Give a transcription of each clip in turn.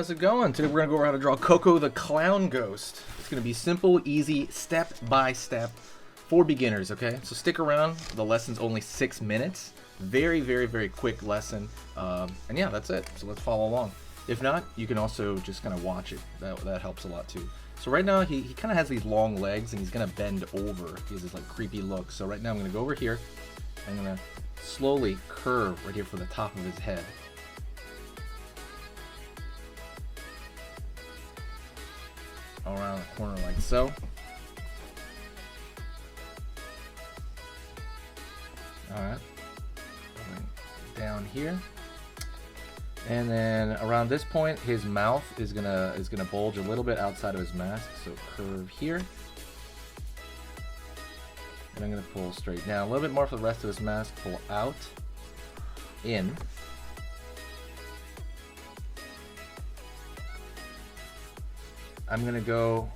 how's it going? Today we're going to go over how to draw Kko the Clown Ghost. It's going to be simple, easy, step by step for beginners, okay? So stick around. The lesson's only 6 minutes. Very, very, very quick lesson. And yeah, that's it. So let's follow along. If not, you can also just kind of watch it. That helps a lot too. So right now he kind of has these long legs and he's going to bend over. He has this like creepy look. So right now I'm going to go over here. I'm going to slowly curve right here for the top of his head. Around the corner like so. Alright. Going down here. And then around this point his mouth is gonna bulge a little bit outside of his mask. So curve here. And I'm gonna pull straight down. A little bit more for the rest of his mask. Pull out. In. I'm gonna go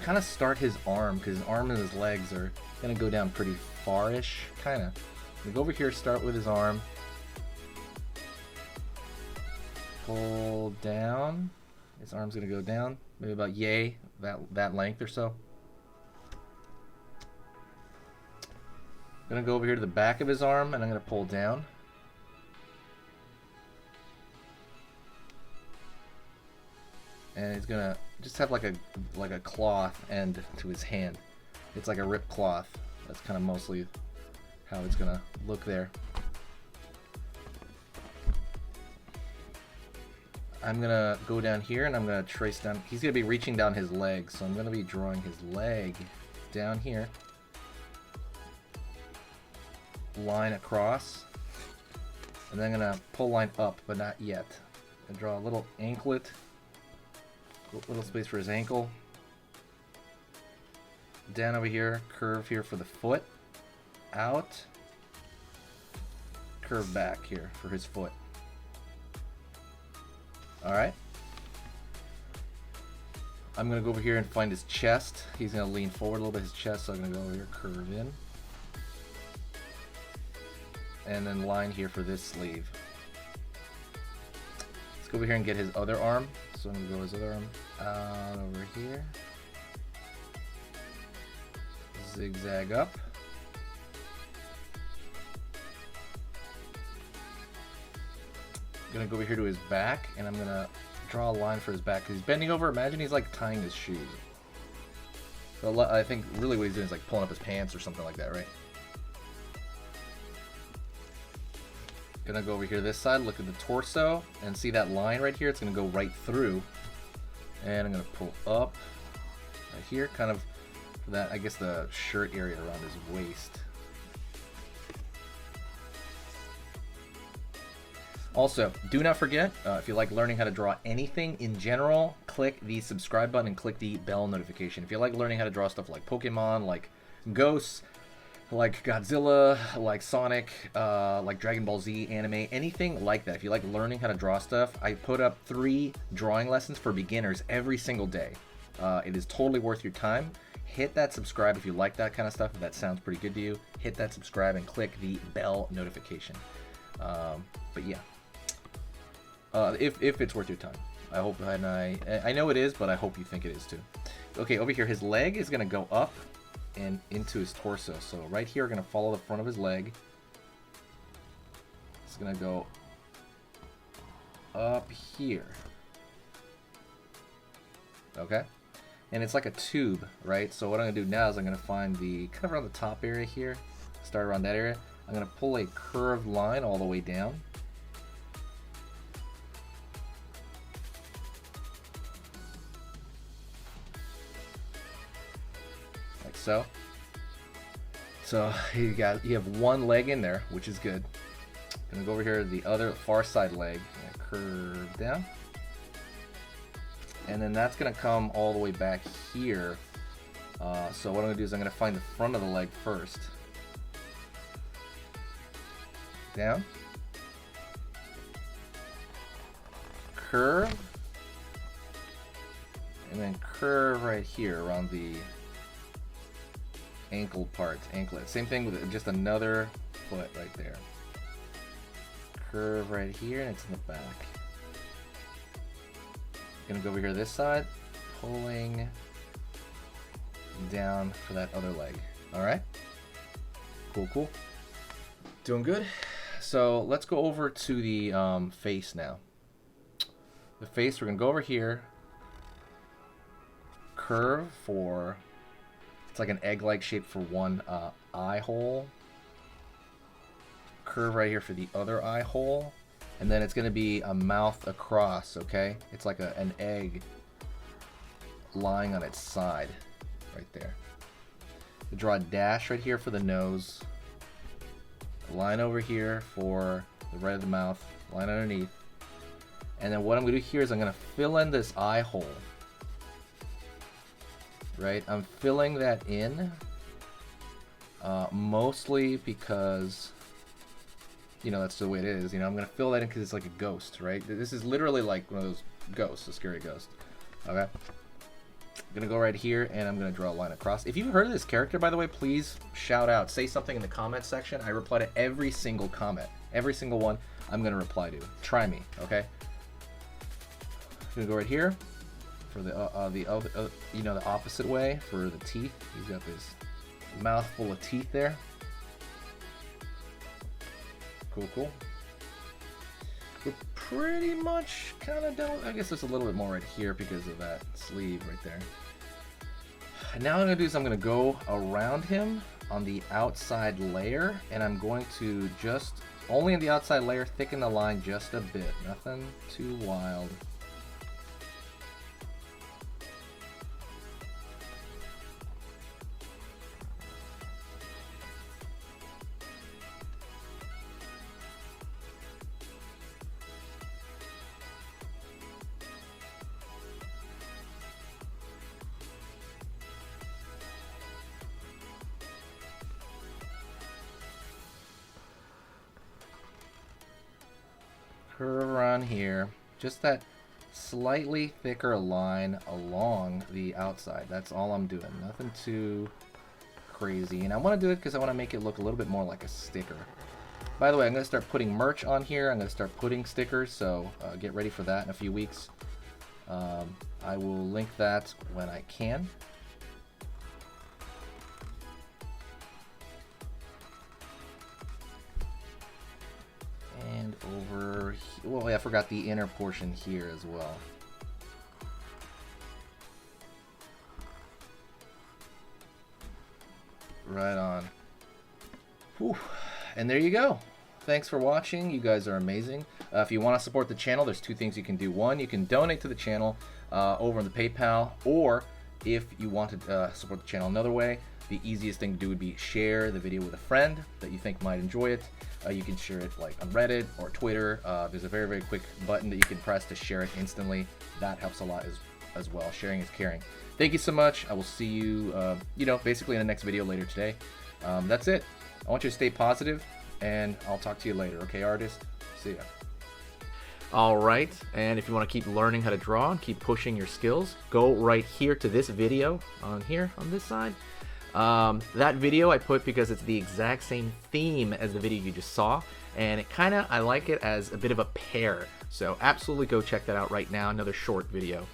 kind of start his arm because his arm and his legs are gonna go down pretty far-ish, kind of. I'm gonna go over here, start with his arm, pull down. His arm's gonna go down, maybe about that length or so. Gonna go over here to the back of his arm and I'm gonna pull down. And he's gonna just have like a cloth end to his hand. It's like a ripped cloth. That's kind of mostly how it's gonna look there. I'm gonna go down here and I'm gonna trace down. He's gonna be reaching down his leg, so I'm gonna be drawing his leg down here. Line across, and then I'm gonna pull line up, but not yet. And draw a little anklet. Little space for his ankle. Down over here, curve here for the foot. Out. Curve back here for his foot. Alright. I'm going to go over here and find his chest. He's going to lean forward a little bit, his chest, so I'm going to go over here, curve in. And then line here for this sleeve. Let's go over here and get his other arm. So I'm going to go his other arm out over here. Zigzag up. I'm going to go over here to his back and I'm going to draw a line for his back because he's bending over. Imagine he's like tying his shoes. So I think really what he's doing is like pulling up his pants or something like that, right? Gonna go over here this side, look at the torso, and see that line right here. It's gonna go right through, and I'm gonna pull up right here, kind of for that, I guess, the shirt area around his waist. Also, do not forget, if you like learning how to draw anything in general, click the subscribe button and click the bell notification. If you like learning how to draw stuff like Pokemon, like ghosts, like Godzilla, like Sonic, like Dragon Ball Z anime, anything like that. If you like learning how to draw stuff, I put up 3 drawing lessons for beginners every single day. It is totally worth your time. Hit that subscribe if you like that kind of stuff, if that sounds pretty good to you. Hit that subscribe and click the bell notification. But yeah, if it's worth your time. I hope, and I know it is, but I hope you think it is too. Okay, over here, his leg is gonna go up and into his torso. So right here, we're gonna follow the front of his leg. It's gonna go up here. Okay, and it's like a tube, right? So what I'm gonna do now is I'm gonna find the kind of around the top area here, start around that area. I'm gonna pull a curved line all the way down. So you have one leg in there, which is good. Gonna go over here to the other far side leg, curve down, and then that's gonna come all the way back here. So what I'm gonna do is I'm gonna find the front of the leg first. Down, curve, and then curve right here around the ankle part, anklet. Same thing with just another foot right there. Curve right here, and it's in the back. Gonna go over here this side, pulling down for that other leg. All right, cool, cool. Doing good. So let's go over to the face now. The face, we're gonna go over here, curve for, it's like an egg-like shape for one eye hole. Curve right here for the other eye hole. And then it's going to be a mouth across, okay? It's like an egg lying on its side right there. Draw a dash right here for the nose. A line over here for the right of the mouth. Line underneath. And then what I'm going to do here is I'm going to fill in this eye hole. Right? I'm filling that in mostly because, you know, that's the way it is. You know, I'm going to fill that in because it's like a ghost, right? This is literally like one of those ghosts, a scary ghost. Okay? I'm going to go right here, and I'm going to draw a line across. If you've heard of this character, by the way, please shout out. Say something in the comment section. I reply to every single comment. Every single one I'm going to reply to. Try me, okay? I'm going to go right here for you know, the opposite way for the teeth. He's got this mouthful of teeth there. Cool, cool. We're pretty much kind of done. I guess there's a little bit more right here because of that sleeve right there. Now what I'm going to do is I'm going to go around him on the outside layer, and I'm going to just, only in the outside layer, thicken the line just a bit. Nothing too wild. Curve around here, just that slightly thicker line along the outside. That's all I'm doing, nothing too crazy. And I want to do it because I want to make it look a little bit more like a sticker. By the way, I'm going to start putting merch on here. I'm going to start putting stickers, so get ready for that in a few weeks. I will link that when I can. And over, well, yeah, I forgot the inner portion here as well. Right on. Whew. And there you go. Thanks for watching. You guys are amazing. If you want to support the channel, there's two things you can do. One, you can donate to the channel over on the PayPal, or if you want to support the channel another way, the easiest thing to do would be share the video with a friend that you think might enjoy it. You can share it like on Reddit or Twitter. There's a very, very quick button that you can press to share it instantly. That helps a lot as well. Sharing is caring. Thank you so much. I will see you, you know, basically in the next video later today. That's it. I want you to stay positive, and I'll talk to you later. Okay, artist? See ya. All right, and if you want to keep learning how to draw and keep pushing your skills, go right here to this video on here on this side. That video I put because it's the exact same theme as the video you just saw, and it I like it as a bit of a pair. So absolutely go check that out right now. Another short video.